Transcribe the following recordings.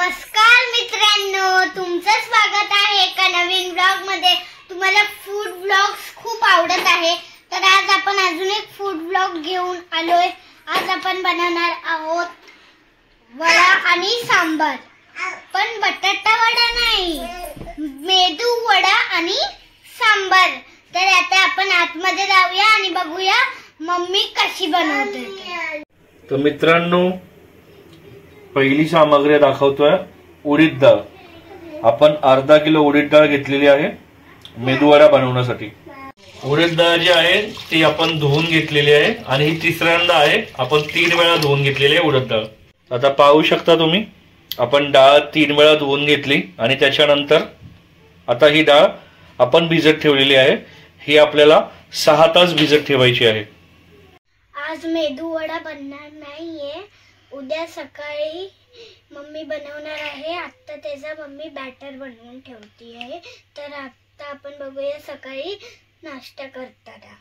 नमस्कार मित्रांनो, तुमचं स्वागत आहे एका नवीन ब्लॉग मध्ये। तुम्हाला फूड ब्लॉग्स खूप आवडत आहे, तर आज आपण अजून एक फूड ब्लॉग घेऊन आलोय। आज आपण बनवणार आहोत वडा आणि सांबार, पण बटाटा वडा नाही, मेदू वडा आणि सांबार। तर आता आपण आतमध्ये जाऊया आणि बघूया मम्मी कशी बनवते। तर मित्रांनो, पहिली सामग्री दाखवतोय उडीद डाळ। आपण अर्धा किलो उडीद डाळ घेतलेली आहे मेदूवडा बनवण्यासाठी। उडीद डाळ जी आहे ती आपण धुवून घेतलेली आहे आणि ही तिसऱ्यांदा आहे, आपण 3 वेळा धुवून घेतलेली आहे उडीद डाळ। आता पाहू शकता तुम्ही, आपण डाळ 3 वेळा धुवून घेतली आणि त्याच्यानंतर आता ही डाळ आपण भिजत ठेवलेली आहे। ही आपल्याला 6 तास भिजत ठेवायची आहे। आज मेदूवडा बनणार नाहीये, उद्या सकाळी मम्मी बनवणार आहे। आता त्याचा मम्मी बॅटर बनवून ठेवती आहे, तर आता आपण बघूया सकाळी नाश्ता करताना।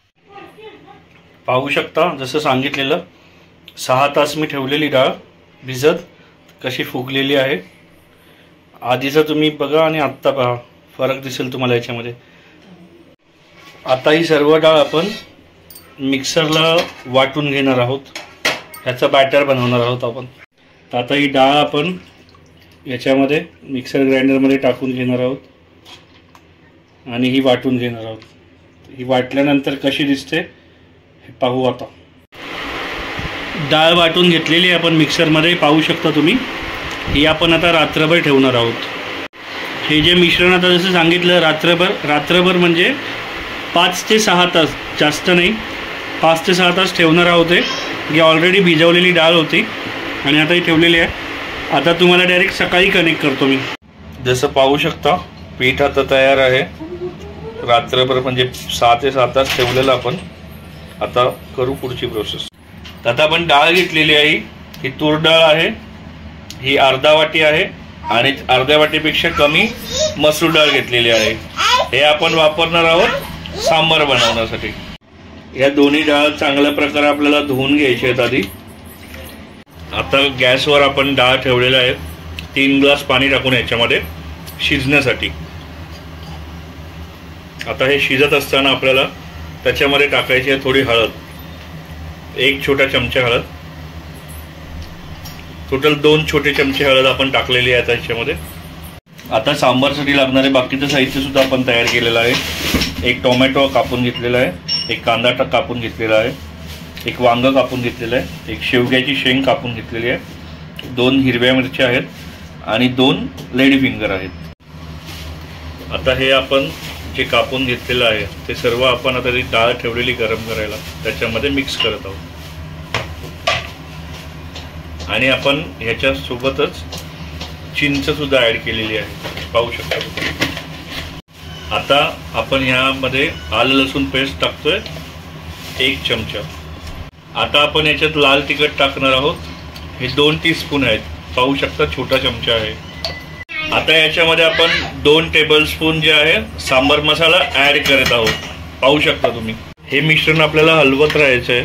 पाहू शकता, जसं सांगितलेलं 6 तास मी ठेवलेली डाळ भिजत कशी फुगलेली आहे। आधीचं तुम्ही बघा आणि आत्ता पहा, फरक दिसेल तुम्हाला याच्यामध्ये। आता ही सर्व डाळ आपण मिक्सरला वाटून घेणार आहोत, ह्याचा बॅटर बनवणार आहोत आपण। तर आता ही डाळ आपण याच्यामध्ये मिक्सर ग्राइंडरमध्ये टाकून घेणार आहोत आणि ही वाटून घेणार आहोत। ही वाटल्यानंतर कशी दिसते हे पाहू। आता डाळ वाटून घेतलेली आहे आपण मिक्सरमध्ये, पाहू शकता तुम्ही। ही आपण आता रात्रभर ठेवणार आहोत। हे जे मिश्रण आता जसं सांगितलं रात्रभर म्हणजे 5 ते 6 तास, जास्त नाही, 5 ते 6 तास ठेवणार आहोत। ही ऑलरेडी भिजवलेली डाळ होती आणि आता ही ठेवलेली आहे। आता तुम्हाला डायरेक्ट सकाळी कनेक्ट करतो मी। जसं पाहू शकता, पीठ आता तयार आहे। रात्रभर म्हणजे 6 ते 7 तास ठेवलेलं आपण। आता करू पुढची प्रोसेस। आता आपण डाळ घेतलेली आहे, ही तूर डाळ आहे, ही अर्धा वाटी आहे आणि अर्ध्या वाटीपेक्षा कमी मसूर डाळ घेतलेली आहे। हे आपण वापरणार आहोत सांबार बनवण्यासाठी। या दोन्ही डाळ चांगल्या प्रकारे आपल्याला धुवून घ्यायची आहेत आधी। आता गॅसवर आपण डाळ ठेवलेला आहे, 3 ग्लास पाणी टाकून याच्यामध्ये शिजण्यासाठी। आता हे शिजत असताना आपल्याला त्याच्यामध्ये टाकायची आहे थोडी हळद, 1 छोटा चमचा हळद। टोटल 2 छोटे चमचे हळद आपण टाकलेली आहे त्याच्यामध्ये। आता सांबारसाठी लागणारे बाकीचं साहित्य सुद्धा आपण तयार केलेलं आहे। 1 टोमॅटो कापून घेतलेला आहे, 1 कांदा कापून घेतलेला आहे, 1 वांग कापून घेतलेलं आहे, 1 शेवग्याची शेंग कापून घेतलेली आहे, 2 हिरव्या मिरच्या आहेत आणि 2 लेडी फिंगर आहेत। आता हे आपण जे कापून घेतलेलं आहे ते सर्व आपण आता ती डाळ ठेवलेली गरम करायला त्याच्यामध्ये मिक्स करत आहोत। आणि आपण ह्याच्यासोबतच चिंच सुद्धा ॲड केलेली आहे, पाहू शकता। आता आपण ह्यामध्ये आलं लसूण पेस्ट टाकतोय 1 चमचा। आता आपण याच्यात लाल तिखट टाकणार आहोत, हे 2 टीस्पून आहेत, पाहू शकता, छोटा चमचा आहे। आता याच्यामध्ये आपण 2 टेबलस्पून जे आहे सांबार मसाला ॲड करत आहोत, पाहू शकता तुम्ही। हे मिश्रण आपल्याला हलवत राहायचं आहे।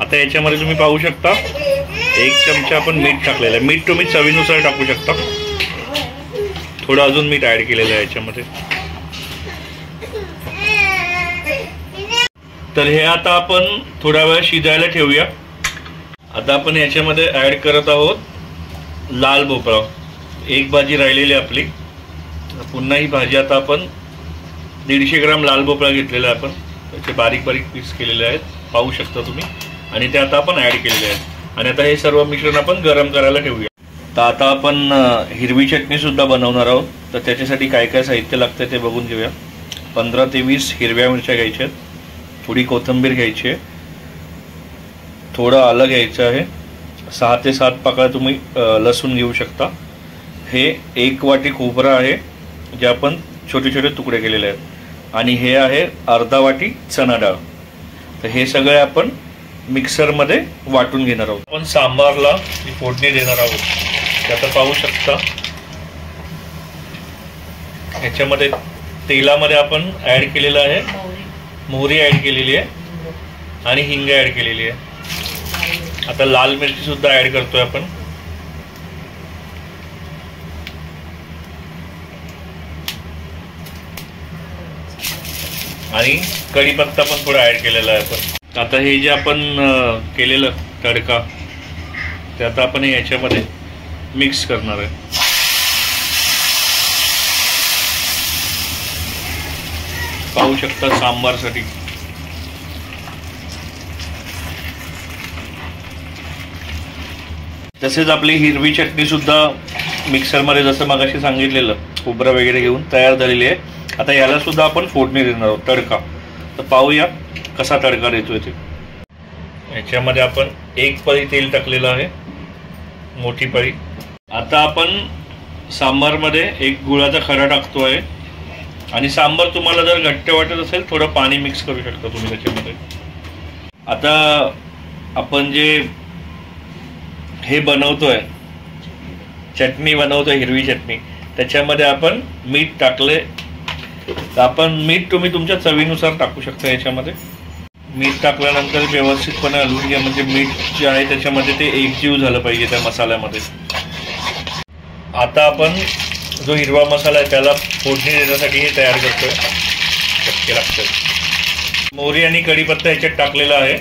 आता याच्यामध्ये तुम्ही पाहू शकता 1 चमचा आपण मीठ टाकलेलं आहे। मीठ तुम्ही चवीनुसार टाकू शकता, थोडं अजून मीठ ॲड केलेलं आहे याच्यामध्ये। तर हे आता आपण थोड्या वेळ शिजायला ठेवूया। आता आपण याच्यामध्ये ॲड करत आहोत लाल भोपळा, 1 भाजी राहिलेली आपली। पुन्हा ही भाजी आता आपण 150 ग्राम लाल भोपळा घेतलेला आहे आपण, त्याचे बारीक बारीक पीस केलेले आहेत, पाहू शकता तुम्ही। आणि ते आता आपण ॲड केलेले आहेत आणि आता हे सर्व मिश्रण आपण गरम करायला ठेवूया। तर आता आपण हिरवी चटणी सुद्धा बनवणार आहोत, तर त्याच्यासाठी काय काय साहित्य लागतं ते बघून घेऊया। 15 ते 20 हिरव्या मिरच्या घ्यायच्या आहेत, थोडी कोथिंबीर घ्यायची आहे, थोडं आलं घ्यायचं आहे, 6 ते 7 पाकळ्या तुम्ही लसूण घेऊ शकता। हे 1 वाटी खोबरं आहे, जे आपण छोटे छोटे तुकडे केलेले आहेत, आणि हे आहे अर्धा वाटी चणा डाळ। तर हे सगळे आपण मिक्सरमध्ये वाटून घेणार आहोत। आपण सांबारला फोडणी देणार आहोत, ते आता पाहू शकता। ह्याच्यामध्ये तेलामध्ये आपण ॲड केलेलं आहे मोहरी ॲड केलेली आहे आणि हिंग ॲड केलेली आहे। आता लाल मिरची सुद्धा ऍड करतोय आपण. आणि कढीपत्ता पण थोडा ऍड केलेला आहे आपण. आता हे जे आपण केलेलं तडका ते आता आपण याच्यामध्ये मिक्स करणार आहे. पाहू शकता सांबारसाठी. तसेच आपली हिरवी चटणी सुद्धा मिक्सरमध्ये जसं मगाशी सांगितलेलं खोबरं वगैरे घेऊन तयार झालेली आहे. आता याला सुद्धा आपण फोडणी देणार आहोत तडका. तर पाहूया कसा तडका देतोय ते. याच्यामध्ये आपण 1 पळी तेल टाकलेलं आहे, मोठी पळी. आता आपण सांबारमध्ये 1 गुळाचा खडा टाकतोय. आणि सांबार तुम्हाला जर घट्ट वाटत असेल थोडं पाणी मिक्स करू शकता तुम्ही त्याच्यामध्ये. आता आपण जे हे बनवतोय, चटणी बनवतोय हिरवी चटणी, त्याच्यामध्ये आपण मीठ टाकले. तर आपण मीठ तुम्ही तुमच्या चवीनुसार टाकू शकता. याच्यामध्ये मीठ टाकल्यानंतर व्यवस्थितपणे हलवून घ्या, म्हणजे मीठ जे आहे त्याच्यामध्ये ते एकजीव झालं पाहिजे त्या मसाल्यामध्ये. आता आपण जो हिरवा मसाला आहे त्याला फोडणी देण्यासाठी हे तयार करतोय. चटके लागतोय. मोहरी आणि कढीपत्ता याच्यात टाकलेला आहे.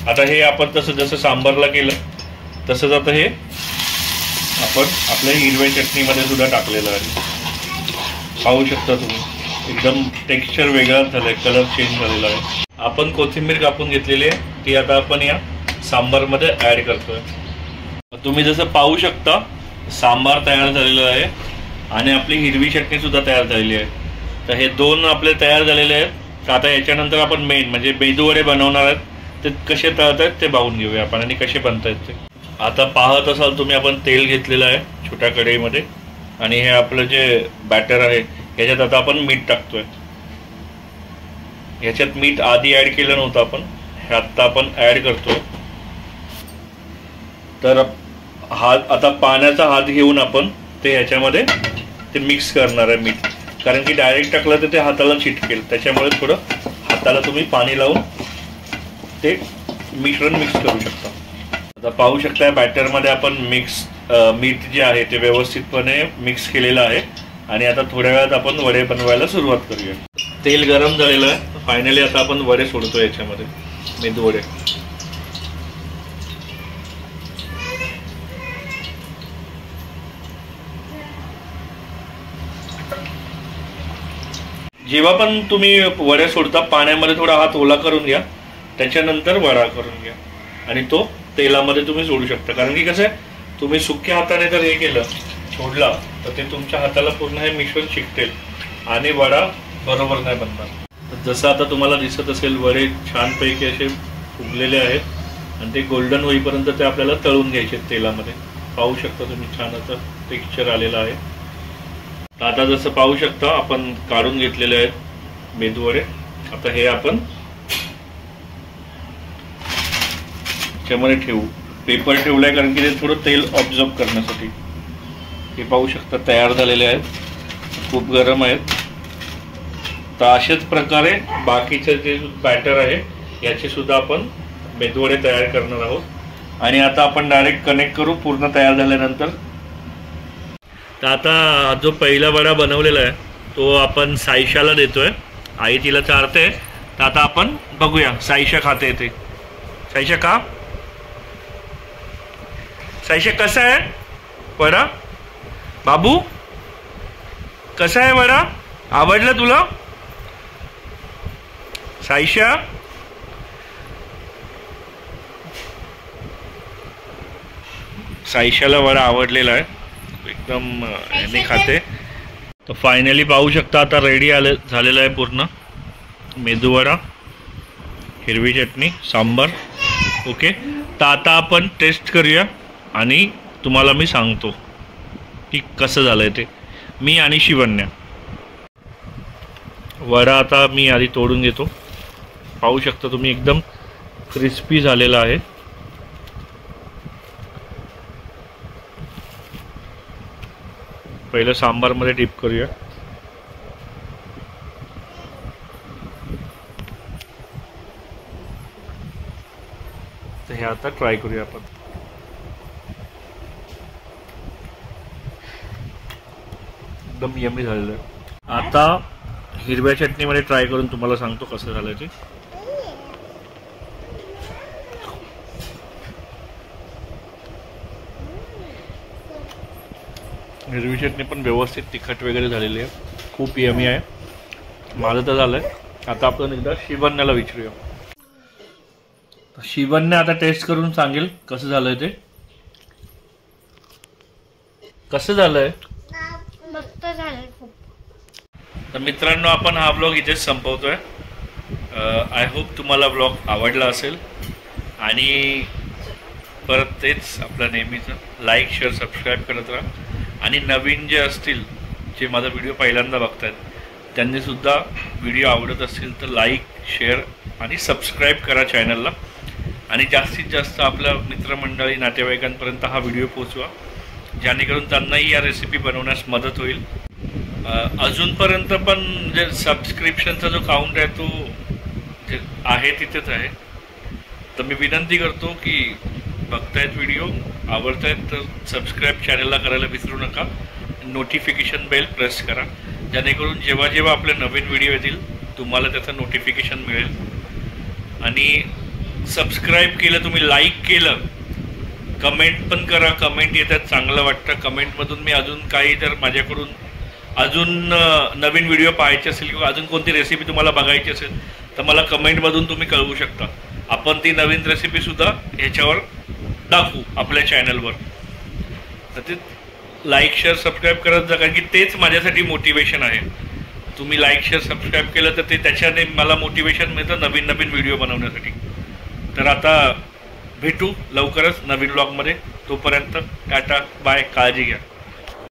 आता हे आपण जसं सांबारला केलं तसंच आता हे आपण आपल्या हिरव्या चटणीमध्ये सुद्धा टाकलेलं आहे. पाहू शकता तुम्ही एकदम टेक्स्चर वेगळा झालं आहे, कलर चेंज झालेला आहे. आपण कोथिंबीर कापून घेतलेली आहे ती आता आपण या सांबारमध्ये ॲड करतोय. तुम्ही जसं पाहू शकता सांबार तयार झालेलं आहे आणि आपली हिरवी चटणी सुद्धा तयार झालेली आहे. तर हे 2 आपले तयार झालेले आहेत. तर आता याच्यानंतर आपण मेन म्हणजे मेदूवडे बनवणार आहेत. ते कसे तळत आहेत ते पाहून घेऊया आपण आणि कसे बनतायत ते. आता पाहत असाल तुम्ही आपण तेल घेतलेलं आहे छोट्या कढईमध्ये आणि हे आपलं जे बॅटर आहे याच्यात आता आपण मीठ टाकतोय. याच्यात मीठ आधी ॲड केलं नव्हतं आपण, हे आत्ता आपण ॲड करतोय. तर आता पाण्याचा हात घेऊन आपण ते ह्याच्यामध्ये ते मिक्स करणार आहे मीठ. कारण की डायरेक्ट टाकलं तर ते हाताला चिटकेल, त्याच्यामुळे थोडं हाताला तुम्ही पाणी लावून ते मिश्रण मिक्स करू शकता. आता पाहू शकता बॅटरमध्ये आपण मीठ जे आहे ते व्यवस्थितपणे मिक्स केलेलं आहे. आणि आता थोड्या वेळात आपण वडे बनवायला सुरुवात करूया. तेल गरम झालेलं आहे. फायनली आता आपण वडे सोडतो याच्यामध्ये, मेदू वडे. जेव्हा पण तुम्ही वडे सोडता पाण्यामध्ये थोडा हात ओला करून घ्या, त्याच्यानंतर वडा करून घ्या आणि तो तेलामध्ये तुम्ही सोडू शकता. कारण की कसं आहे तुम्ही सुक्या हाताने जर हे केलं सोडला तर ते तुमच्या हाताला पूर्ण हे मिश्रण चिकटेल आणि वडा बरोबर नाही बनणार. जसं आता तुम्हाला दिसत असेल वडे छानपैकी असे फुगलेले आहेत आणि ते गोल्डन होईपर्यंत ते आपल्याला तळून घ्यायचे तेलामध्ये. पाहू शकता तुम्ही छान असं टेक्स्चर आलेलं आहे. आता जसं पाहू शकता आपण काढून घेतलेले आहेत मेदू वडे. आता हे आपण त्याच्यामध्ये ठेवू. पेपर ठेवलाय कारण की ते थोडं तेल ऑब्झर्व करण्यासाठी. हे पाहू शकता तयार झालेले आहेत, खूप गरम आहेत. तर अशाच प्रकारे बाकीचे जे बॅटर आहे याचे सुद्धा आपण मेदूवडे तयार करणार आहोत. आणि आता आपण डायरेक्ट कनेक्ट करू पूर्ण तयार झाल्यानंतर. तर आता जो पहिला वडा बनवलेला आहे तो आपण साईशाला देतोय. आई तिला चारते. तर आता आपण बघूया साईशा खाते ते. साईशा का? साईशा कसा आहे वडा? बाबू कसा आहे वडा? आवडला तुला साईशा? साईशाला वडा आवडलेला आहे एकदम, याने खाते. तर फायनली पाहू शकता आता रेडी झालेला आहे पूर्ण मेदू वडा, हिरवी चटणी, सांबार. ओके. तर आता आपण टेस्ट करूया आणि तुम्हाला मी सांगतो की कसं झालंय ते. मी आणि शिवन्या. वडा आता मी आधी तोडून घेतो. पाहू शकता तुम्ही एकदम क्रिस्पी झालेला आहे. पहिलं सांबारमध्ये डिप करूया. तर ह्या आता ट्राय करूया आपण. एकदम यम्मी झालेलं आहे. आता हिरव्या चटणीमध्ये ट्राय करून तुम्हाला सांगतो कसं झालं ते. हिरवी चटणी पण व्यवस्थित तिखट वगैरे झालेली आहे, खूप यमी आहे. माझं तर झालंय. आता आपण एकदा शिवन्याला विचारूया. शिवन्या आता टेस्ट करून सांगेल कसं झालंय ते. कसं झालंय? मस्त झालंय खूप. तर मित्रांनो, आपण हा ब्लॉग इथेच संपवतोय. आय होप तुम्हाला ब्लॉग आवडला असेल. आणि परत तेच आपलं नेहमीचं लाईक शेअर सबस्क्राईब करत राहा. आणि नवीन जे असतील, जे माझा व्हिडिओ पहिल्यांदा बघतायत, त्यांनीसुद्धा व्हिडिओ आवडत असतील तर लाईक शेअर आणि सबस्क्राईब करा चॅनलला. आणि जास्तीत जास्त आपल्या मित्रमंडळी नातेवाईकांपर्यंत हा व्हिडिओ पोचवा, जेणेकरून त्यांनाही या रेसिपी बनवण्यास मदत होईल. अजूनपर्यंत पण जे सबस्क्रिप्शनचा जो काउंट आहे तो जे आहे तिथेच आहे. तर मी विनंती करतो की बघतायत व्हिडिओ, आवडतायत तर सबस्क्राईब चॅनलला करायला विसरू नका. नोटिफिकेशन बेल प्रेस करा, जेणेकरून जेव्हा जेव्हा आपले नवीन व्हिडिओ येतील तुम्हाला त्याचं नोटिफिकेशन मिळेल. आणि सबस्क्राईब केलं, तुम्ही लाईक केलं, कमेंट पण करा. कमेंट येतात, चांगलं वाटतं. कमेंटमधून मी अजून काही जर माझ्याकडून अजून नवीन व्हिडिओ पाहायचे असेल किंवा अजून कोणती रेसिपी तुम्हाला बघायची असेल तर मला कमेंटमधून तुम्ही कळवू शकता. आपण ती नवीन रेसिपीसुद्धा ह्याच्यावर दाखवू आपल्या चॅनलवर. तर ते लाईक शेअर सबस्क्राईब करत जा, कारण की तेच माझ्यासाठी मोटिवेशन आहे. तुम्ही लाईक शेअर सबस्क्राईब केलं तर ते त्याच्याने मला मोटिवेशन मिळतं नवीन नवीन व्हिडिओ बनवण्यासाठी. तर आता भेटू लवकरच नवीन ब्लॉगमध्ये. तोपर्यंत टाटा बाय, काळजी घ्या.